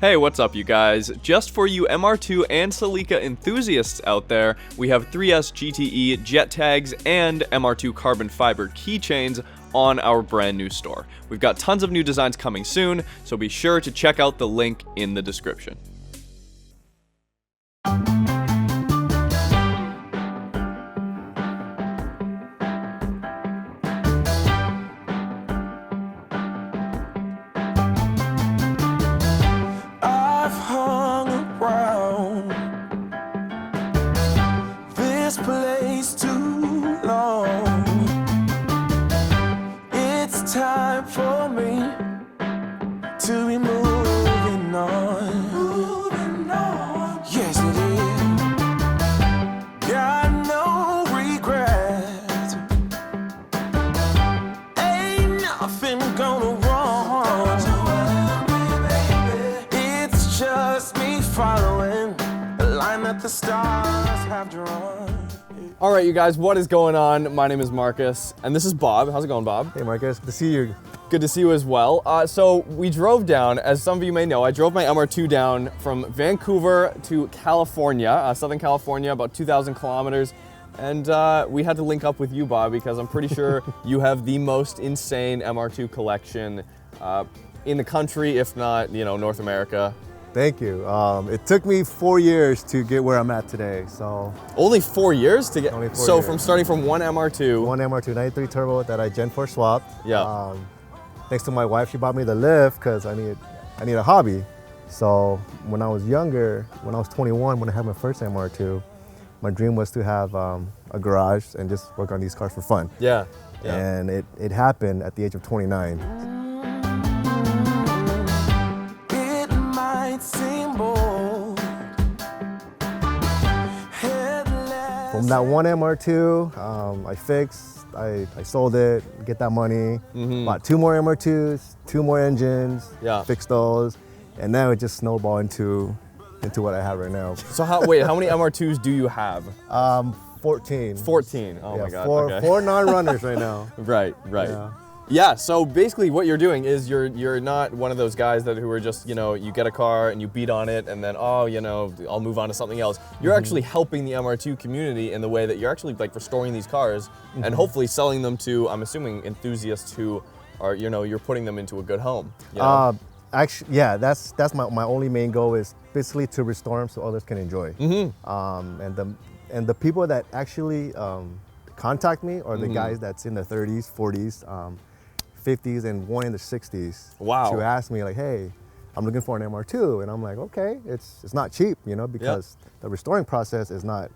Hey, what's up you guys? Just for you MR2 and Celica enthusiasts out there, we have 3S GTE jet tags and MR2 carbon fiber keychains on our brand new store. We've got tons of new designs coming soon, so be sure to check out the link in the description. Place too long. It's time for me to be moving on. Moving on. Yes, it is. Got no regrets. Ain't nothing gonna wrong. It's just me following the line that the stars have drawn. All right, you guys, what is going on? My name is Marcus, and this is Bob. How's it going, Bob? Hey, Marcus. Good to see you. Good to see you as well. So we drove down, as some of you may know, I drove my MR2 down from Vancouver to California, Southern California, about 2,000 kilometers. And we had to link up with you, Bob, because I'm pretty sure you have the most insane MR2 collection in the country, if not, you know, North America. Thank you. It took me 4 years to get where I'm at today. So only 4 years to get. Only 4 so years. From starting from one MR2. One MR2 93 turbo that I Gen 4 swapped. Yeah. Thanks to my wife, she bought me the lift because I need a hobby. So when I was younger, when I was 21, when I had my first MR2, my dream was to have a garage and just work on these cars for fun. Yeah. And it happened at the age of 29. From that one MR2, I fixed, I sold it, get that money, bought 2 more MR2s, 2 more engines, fixed those, and now it just snowballed into what I have right now. So how many MR2s do you have? 14. 14, oh yeah, my God. Four non-runners right now. Right. Yeah, so basically what you're doing is you're not one of those guys who are just, you know, you get a car and you beat on it and then, oh, you know, I'll move on to something else. You're actually helping the MR2 community in the way that you're actually like restoring these cars and hopefully selling them to, I'm assuming, enthusiasts who are, you know, you're putting them into a good home. You know? Actually, yeah, that's my only main goal is basically to restore them so others can enjoy. And the people that actually contact me are the guys that's in their 30s, 40s, 50s, and one in the 60s. Wow. To ask me like, hey, I'm looking for an MR2, and I'm like, okay, it's not cheap, you know, because the restoring process is not,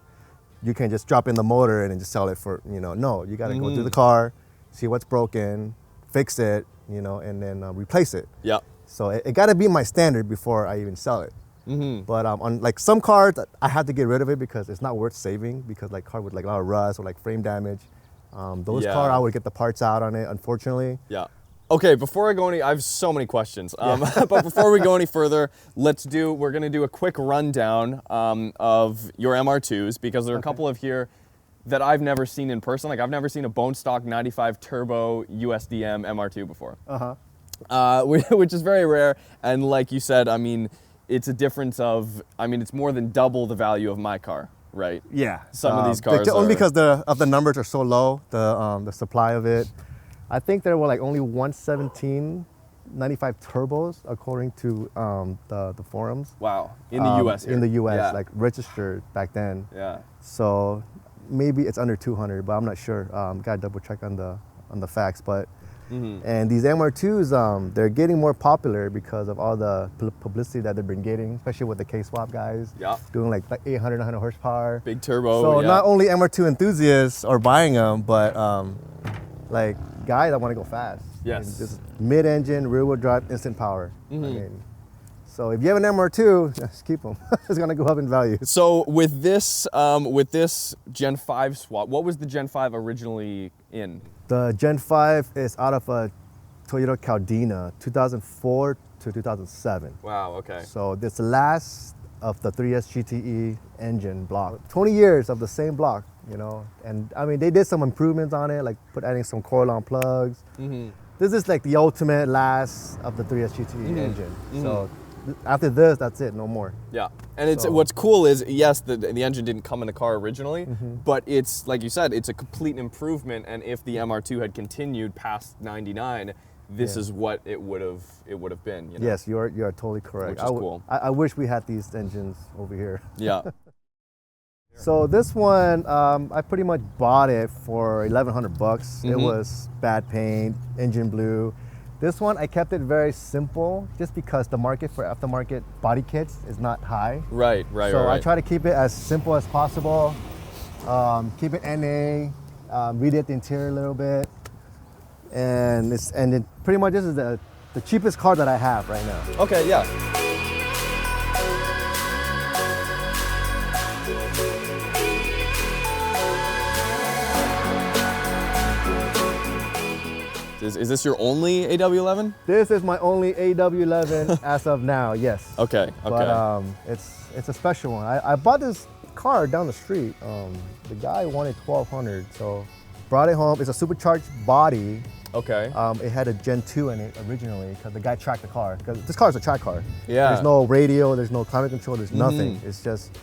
you can just drop in the motor and then just sell it for, you know, no, you got to go through the car, see what's broken, fix it, you know, and then replace it. Yeah. So it got to be my standard before I even sell it. But on like some cars, I had to get rid of it because it's not worth saving, because like car with like a lot of rust or like frame damage. Those cars, I would get the parts out on it, unfortunately. Yeah. Okay, before I go any, I have so many questions. But before we go any further, we're gonna do a quick rundown of your MR2s, because there are a couple of here that I've never seen in person. Like I've never seen a bone stock 95 turbo USDM MR2 before. Which is very rare. And like you said, I mean, it's a difference of, I mean, it's more than double the value of my car. Right. Yeah. Some of these cars only because the numbers are so low, the supply of it. I think there were like only 117 95 turbos according to the forums. Wow. In the US here. In the US, like registered back then. Yeah. So maybe it's under 200, but I'm not sure. Gotta double check on the facts, but. And these MR2s, they're getting more popular because of all the publicity that they've been getting, especially with the K-swap guys. Yeah. Doing like 800, 900 horsepower. Big turbo. So not only MR2 enthusiasts are buying them, but like guys that want to go fast. Yes. And just mid-engine, rear-wheel drive, instant power. I mean, so if you have an MR2, just keep them. It's gonna go up in value. So with this Gen 5 swap, what was the Gen 5 originally in? The Gen 5 is out of a Toyota Caldina, 2004 to 2007. Wow, okay. So this last of the 3S GTE engine block. 20 years of the same block, you know? And I mean, they did some improvements on it, like adding some coil-on plugs. This is like the ultimate last of the 3S GTE engine. So after this, that's it, no more. Yeah, and it's So- what's cool is yes, the engine didn't come in the car originally, but it's like you said, it's a complete improvement. And if the MR2 had continued past 99, this Yeah. is what it would have been. You know? Yes, you are totally correct. Which is cool. I wish we had these engines over here. Yeah. So this one, I pretty much bought it for 1,100 bucks. It was bad paint, engine blue. This one, I kept it very simple just because the market for aftermarket body kits is not high. Right. So I try to keep it as simple as possible. Keep it NA, redid the interior a little bit. And it pretty much this is the cheapest car that I have right now. Okay. Yeah. Is this your only AW11? This is my only AW11 as of now, yes. Okay. But it's a special one. I bought this car down the street. The guy wanted 1,200, so brought it home. It's a supercharged body. Okay. It had a Gen 2 in it originally because the guy tracked the car. Because this car is a track car. Yeah. There's no radio, there's no climate control, there's nothing. It's just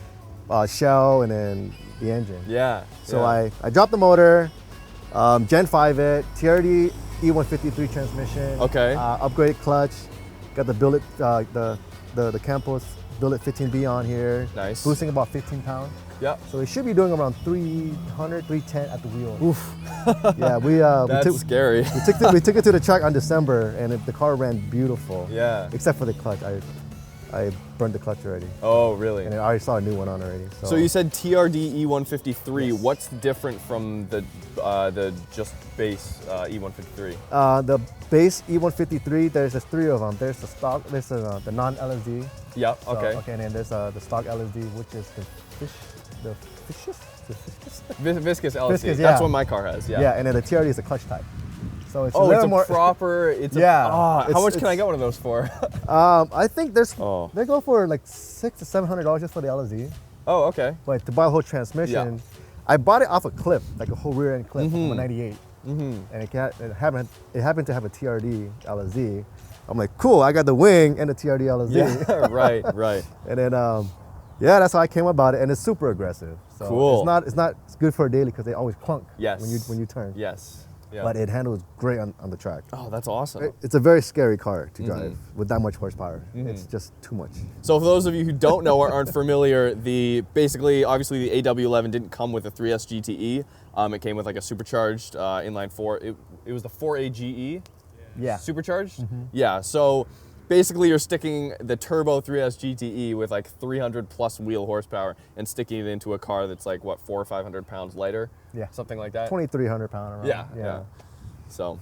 shell and then the engine. Yeah. So yeah. I dropped the motor, Gen 5 it, TRD E153 transmission. Okay. Upgraded clutch. Got the billet, the Campos billet 15B on here. Nice. Boosting about 15 pounds. Yep. So it should be doing around 300, 310 at the wheel. Oof. Yeah, That's scary. we took it to the track on December, and the car ran beautiful. Yeah. Except for the clutch. I burned the clutch already, Oh, really? and I already saw a new one on already. So you said TRD E153. Yes. What's different from the just base E153? The base E153, there's three of them. There's the stock, there's the non-LSD. Yep. So, Okay. Okay, and then there's the stock LSD, which is the fishes. Viscous LC. Viscous, That's yeah. what my car has. Yeah. Yeah, and then the TRD is the clutch type. So it's a Oh, little it's a more. proper. It's Yeah, A, how it's- much can I it's- get one of those for? I think there's Oh. they go for like $600 to $700 just for the LSD. Oh, okay. But to buy the whole transmission, I bought it off a clip, like a whole rear end clip from a '98, and it happened to have a TRD LSD. I'm like, cool, I got the wing and the TRD LSD. Yeah. Right. And then, yeah, that's how I came about it, and it's super aggressive. So Cool. it's good for a daily because they always clunk Yes. when you turn. Yes. Yeah. But it handles great on the track. Oh, that's awesome. It's a very scary car to drive with that much horsepower. It's just too much. So for those of you who don't know or aren't familiar, obviously the AW11 didn't come with a 3S GTE. It came with like a supercharged inline four. It was the 4AGE. Yeah. Supercharged? Yeah, so basically you're sticking the turbo 3S GTE with like 300 plus wheel horsepower and sticking it into a car that's like, what, 400 or 500 pounds lighter? Yeah. Something like that? 2,300 pound around. Yeah. So,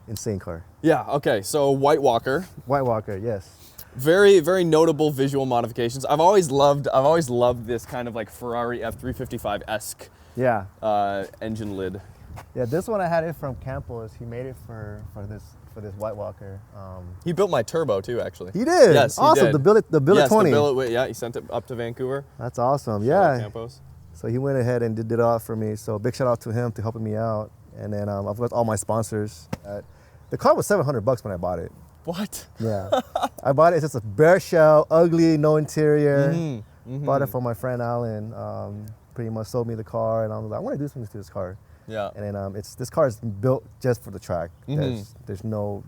Insane car. yeah, okay, so White Walker. White Walker, yes. Very, very notable visual modifications. I've always loved this kind of like Ferrari F355-esque Yeah. engine lid. Yeah, this one I had it from Campos. He made it for this White Walker. He built my turbo too, actually. He did. Yes, he awesome. did. The billet Yes, 20. the billet, yeah, he sent it up to Vancouver. That's awesome. Shout out Yeah. Campos. So he went ahead and did it all for me. So big shout out to him to helping me out. And then of course all my sponsors. The car was $700 when I bought it. What? Yeah. I bought it. It's just a bare shell, ugly, no interior. Bought it from my friend Alan. Pretty much sold me the car, and I was like, I want to do something to this car. Yeah. And then this car is built just for the track. There's no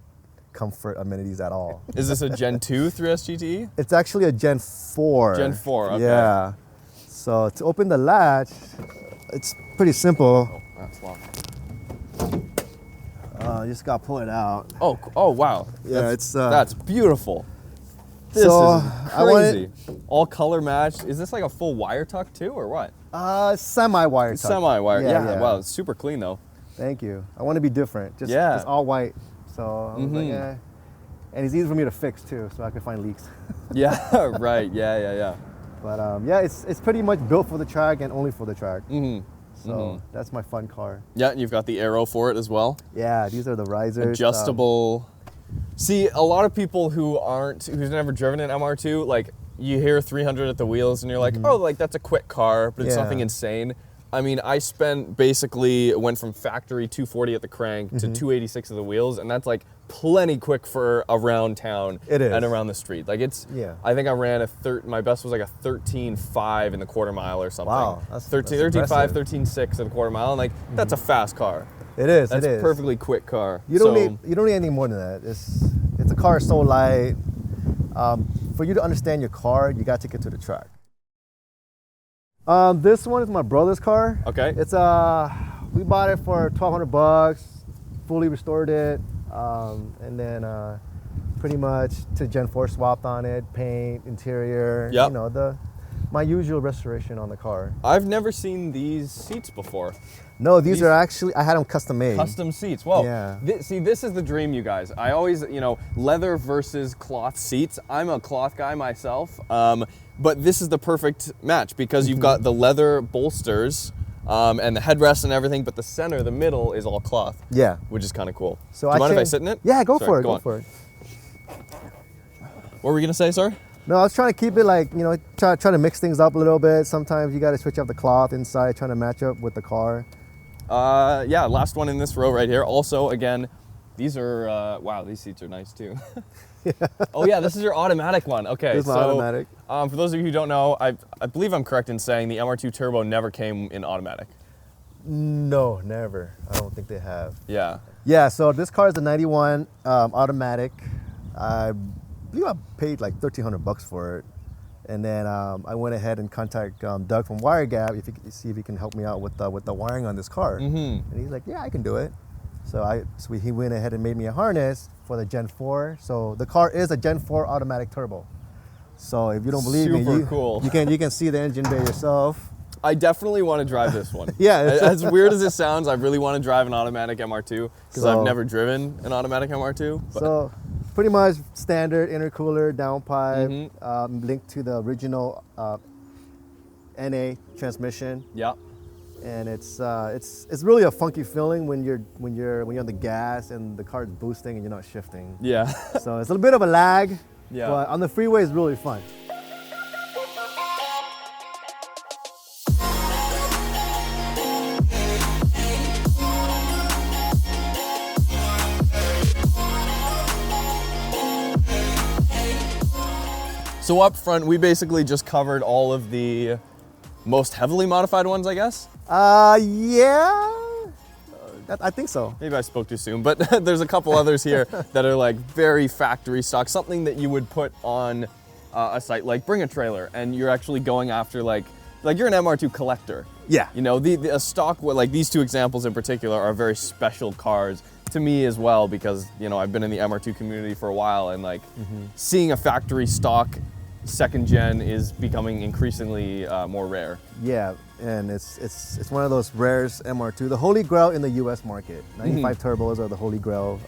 comfort amenities at all. Is this a Gen 2 3S GTE? It's actually a Gen 4. Gen 4, okay. Yeah. So to open the latch, it's pretty simple. Oh, that's locked. You just got to pull it out. Oh, wow. Yeah, that's beautiful. This So, is I wanted- crazy. All color matched. Is this like a full wire tuck too, or what? Semi-wire tuck. Semi-wire. Yeah. Yeah. Wow, it's super clean though. Thank you. I want to be different. Just Yeah. all white. So I was like, eh. And it's easy for me to fix too, so I can find leaks. Yeah. Right. Yeah. But yeah, it's pretty much built for the track and only for the track. So that's my fun car. Yeah, and you've got the arrow for it as well. Yeah, these are the risers. Adjustable. See, a lot of people who's never driven an MR2, like you hear 300 at the wheels and you're like, oh, like that's a quick car, but it's Yeah. nothing insane. I mean, I went from factory 240 at the crank to 286 of the wheels, and that's like plenty quick for around town. It is. And around the street. Like I think I ran my best was like a 13.5 in the quarter mile or something. Wow, that's that's 13.5, impressive. 13.6 in the quarter mile, and like that's a fast car. It is. That's it is. a perfectly quick car. You don't need anything more than that. It's a car so light. For you to understand your car, you got to take it to the track. This one is my brother's car. Okay. It's we bought it for $1,200, fully restored it, and then pretty much to Gen 4 swapped on it, paint, interior. Yep. You know, my usual restoration on the car. I've never seen these seats before. No, these are actually, I had them custom made. Custom seats. Whoa. Yeah. See, this is the dream, you guys. I always, leather versus cloth seats. I'm a cloth guy myself, but this is the perfect match because you've got the leather bolsters and the headrest and everything, but the center, the middle, is all cloth. Yeah. Which is kind of cool. So Do you mind if I sit in it? Yeah, go Sorry, for it. go Go on. for it. What were we gonna say, sir? No, I was trying to keep it like, try to mix things up a little bit. Sometimes you got to switch up the cloth inside, trying to match up with the car. Yeah, last one in this row right here. Also, again, these are, wow, these seats are nice too. Oh yeah, this is your automatic one. Okay, This is my automatic. For those of you who don't know, I believe I'm correct in saying the MR2 Turbo never came in automatic. No, never. I don't think they have. Yeah. Yeah, so this car is a 91 automatic. I believe I paid like $1,300 for it. And then I went ahead and contacted Doug from Wire Gap see if he can help me out with the wiring on this car. And he's like, yeah, I can do it. So he went ahead and made me a harness for the Gen 4. So the car is a Gen 4 automatic turbo. So if you don't believe me, Super cool. you can see the engine bay yourself. I definitely want to drive this one. Yeah. As weird as it sounds, I really want to drive an automatic MR2 because I've never driven an automatic MR2. But. So pretty much standard intercooler, downpipe, linked to the original NA transmission. Yeah. And it's really a funky feeling when you're on the gas and the car's boosting and you're not shifting. Yeah. So it's a little bit of a lag. Yeah. But on the freeway it's really fun. So up front, we basically just covered all of the most heavily modified ones, I guess? Yeah, I think so. Maybe I spoke too soon, but there's a couple others here that are like very factory stock, something that you would put on a site like Bring a Trailer, and you're actually going after like you're an MR2 collector. Yeah. A stock, like these two examples in particular are very special cars to me as well because, I've been in the MR2 community for a while and like seeing a factory stock second gen is becoming increasingly more rare. Yeah, and it's one of those rares MR2, the holy grail in the U.S. market. 95 turbos are the holy grail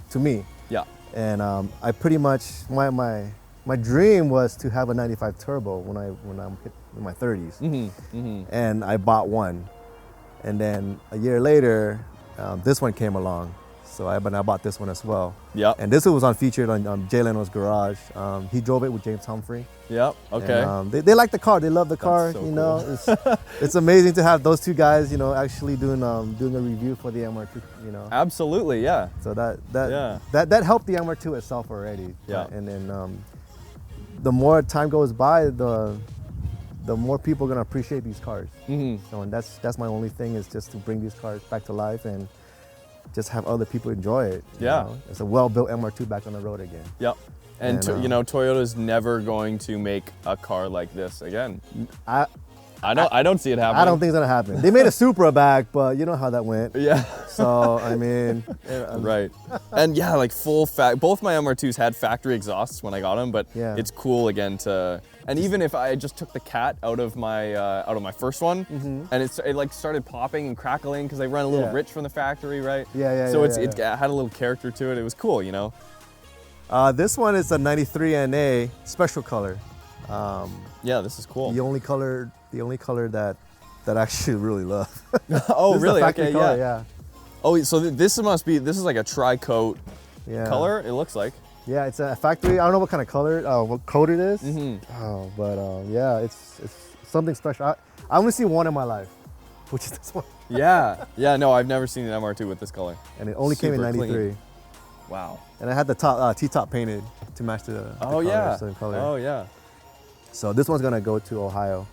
to me. Yeah. And I pretty much my dream was to have a 95 turbo when I'm in my 30s, and I bought one, and then a year later, this one came along. So I bought this one as well. Yeah. And this one was featured on Jay Leno's garage. He drove it with James Humphrey. Yep. Okay. And, they like the car. They love the car. So cool. It's amazing to have those two guys, actually doing a review for the MR2. Absolutely. Yeah. So that helped the MR2 itself already. Yeah. And then the more time goes by, the more people are gonna appreciate these cars. So and that's my only thing is just to bring these cars back to life and just have other people enjoy it. Yeah. It's a well-built MR2 back on the road again. Yep. And Toyota's never going to make a car like this again. I don't see it happening. I don't think it's gonna happen. They made a Supra back, but you know how that went. Yeah. So I mean, right. And yeah, like both my MR2s had factory exhausts when I got them, but yeah. It's cool again to. And even if I just took the cat out of my first one, and it like started popping and crackling because they run a little rich from the factory, right? Yeah. So it had a little character to it. It was cool, This one is a 93 NA special color. Yeah, this is cool. The only color that I actually really love. Oh, this really? Is the factory Okay, color, yeah. Oh, so this is like a tri-coat color. It looks like. Yeah, it's a factory. I don't know what kind of color, what coat it is. But yeah, it's something special. I only see one in my life. which is this one. Yeah, yeah. No, I've never seen an MR2 with this color. And it only came in Super '93. clean. Wow. And I had the top T-top painted to match the Oh color, yeah. same color. Oh yeah. So this one's gonna go to Ohio.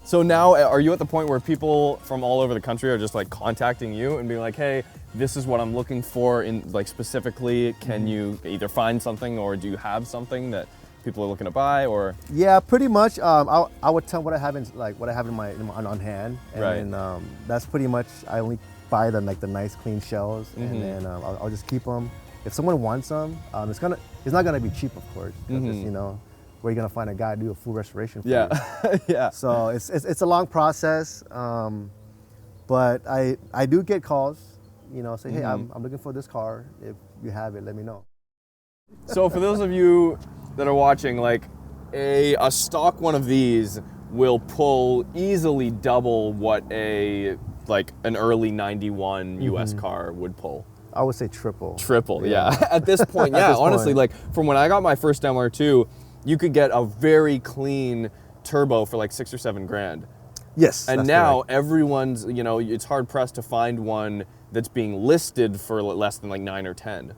So now, are you at the point where people from all over the country are just like contacting you and being like, "Hey, this is what I'm looking for in like specifically. Can you either find something or do you have something that people are looking to buy?" Or Yeah, pretty much. I would tell what I have in my on hand, and Right. that's pretty much. I only buy the nice clean shells, Mm-hmm. and then I'll just keep them. If someone wants them, it's not gonna be cheap, of course. 'Cause it's, Mm-hmm. where you're gonna find a guy to do a full restoration for yeah, you. yeah. So it's a long process, but I do get calls. Say, hey, Mm-hmm. I'm looking for this car. If you have it, let me know. So for those of you that are watching, like a stock one of these will pull easily double what an early '91 US car would pull. I would say triple. Triple, yeah. At this point, yeah. this Honestly, point. like from when I got my first MR2, you could get a very clean turbo for like $6 or $7 grand. Yes. And that's now correct. everyone's, it's hard pressed to find one that's being listed for less than like 9 or 10.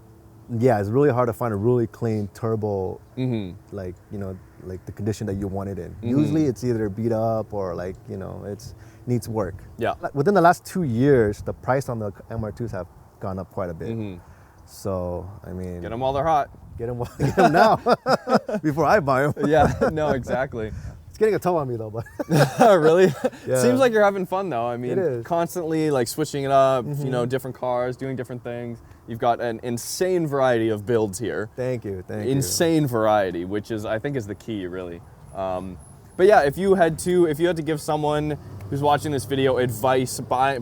Yeah, it's really hard to find a really clean turbo, Mm-hmm. like the condition that you want it in. Usually it's either beat up or it's needs work. Yeah. Like, within the last 2 years, the price on the MR2s have gone up quite a bit. So I mean, Get them while they're hot. get them now before I buy them. Yeah, no, exactly. It's getting a toll on me though, but Really? Yeah. Seems like you're having fun though. I mean, It is. constantly like switching it up, different cars, doing different things. You've got an insane variety of builds here. thank you. Insane variety, which I think is the key really. But yeah, if you had to give someone who's watching this video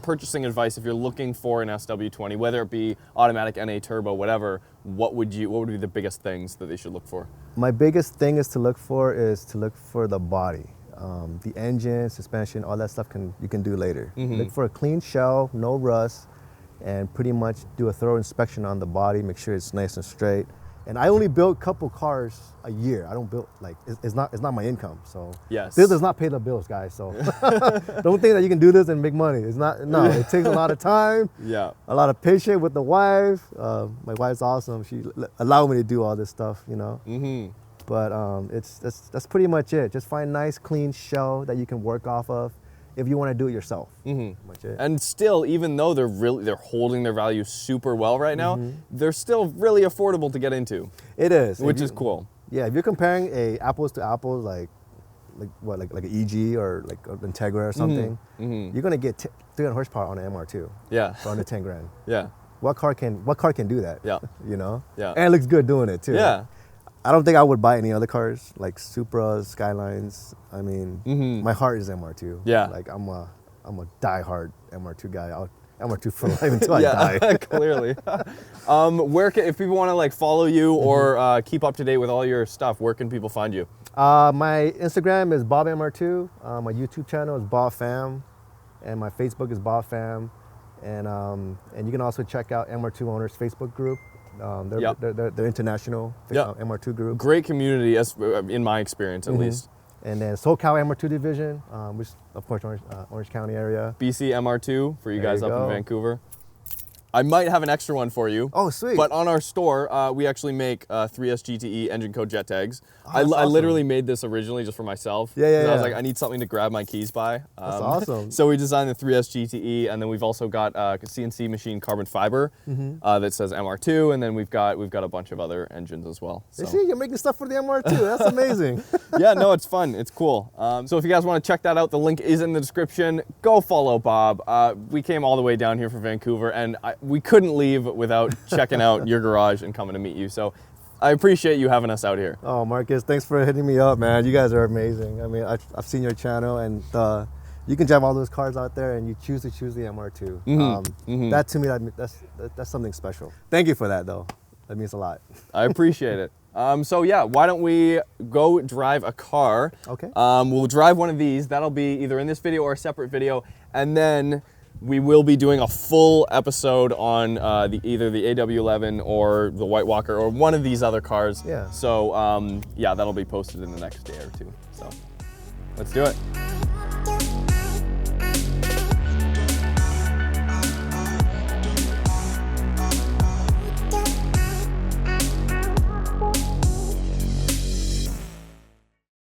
purchasing advice, if you're looking for an SW20, whether it be automatic, NA turbo, whatever, what would be the biggest things that they should look for? My biggest thing is to look for the body. The engine, suspension, all that stuff you can do later. Look for a clean shell, no rust, and pretty much do a thorough inspection on the body, make sure it's nice and straight. And I only build a couple cars a year. I don't build it's not my income. So Yes. this does not pay the bills, guys. So don't think that you can do this and make money. It's not. No, it takes a lot of time. Yeah. A lot of patience with the wife. My wife's awesome. She allowed me to do all this stuff. But that's pretty much it. Just find nice, clean shell that you can work off of if you want to do it yourself. Much it. And still, even though they're holding their value super well right now, they're still really affordable to get into. It is. Which is cool. Yeah, if you're comparing apples to apples, like an EG or like an Integra or something, you're gonna get 300 horsepower on an MR2 Yeah. for under 10 grand. Yeah. What car can do that? Yeah. Yeah. And it looks good doing it too. Yeah. I don't think I would buy any other cars like Supras, Skylines. I mean, my heart is MR2. Yeah. Like I'm a diehard MR2 guy. I'll MR2 for life until I die. Clearly. If people want to like follow you or keep up to date with all your stuff, where can people find you? My Instagram is Bob MR2. My YouTube channel is Bob Pham, and my Facebook is Bob Pham. And you can also check out MR2 Owners Facebook group. They're international MR2 group. Great community, as in my experience at least. And then SoCal MR2 division, which of course Orange County area. BC MR2 for you There guys you up go. in Vancouver. I might have an extra one for you. Oh, sweet. But on our store, we actually make 3S GTE engine code jet tags. I awesome. literally made this originally just for myself. Yeah, 'cause I was yeah. like, I need something to grab my keys by. That's awesome. So we designed the 3S GTE, and then we've also got a CNC machine carbon fiber that says MR2, and then we've got a bunch of other engines as well. You So. see, you're making stuff for the MR2. That's amazing. Yeah, no, it's fun. It's cool. So if you guys want to check that out, the link is in the description. Go follow Bob. We came all the way down here from Vancouver, and we couldn't leave without checking out your garage and coming to meet you. So I appreciate you having us out here. Oh, Marcus, thanks for hitting me up, man. You guys are amazing. I mean, I've seen your channel, and you can drive all those cars out there, and you choose to choose the MR2. That to me, that's something special. Thank you for that, though. That means a lot. I appreciate it. So yeah, why don't we go drive a car? Okay. We'll drive one of these. That'll be either in this video or a separate video, and then we will be doing a full episode on either the AW11 or the White Walker or one of these other cars. Yeah. So yeah, that'll be posted in the next day or two. So let's do it.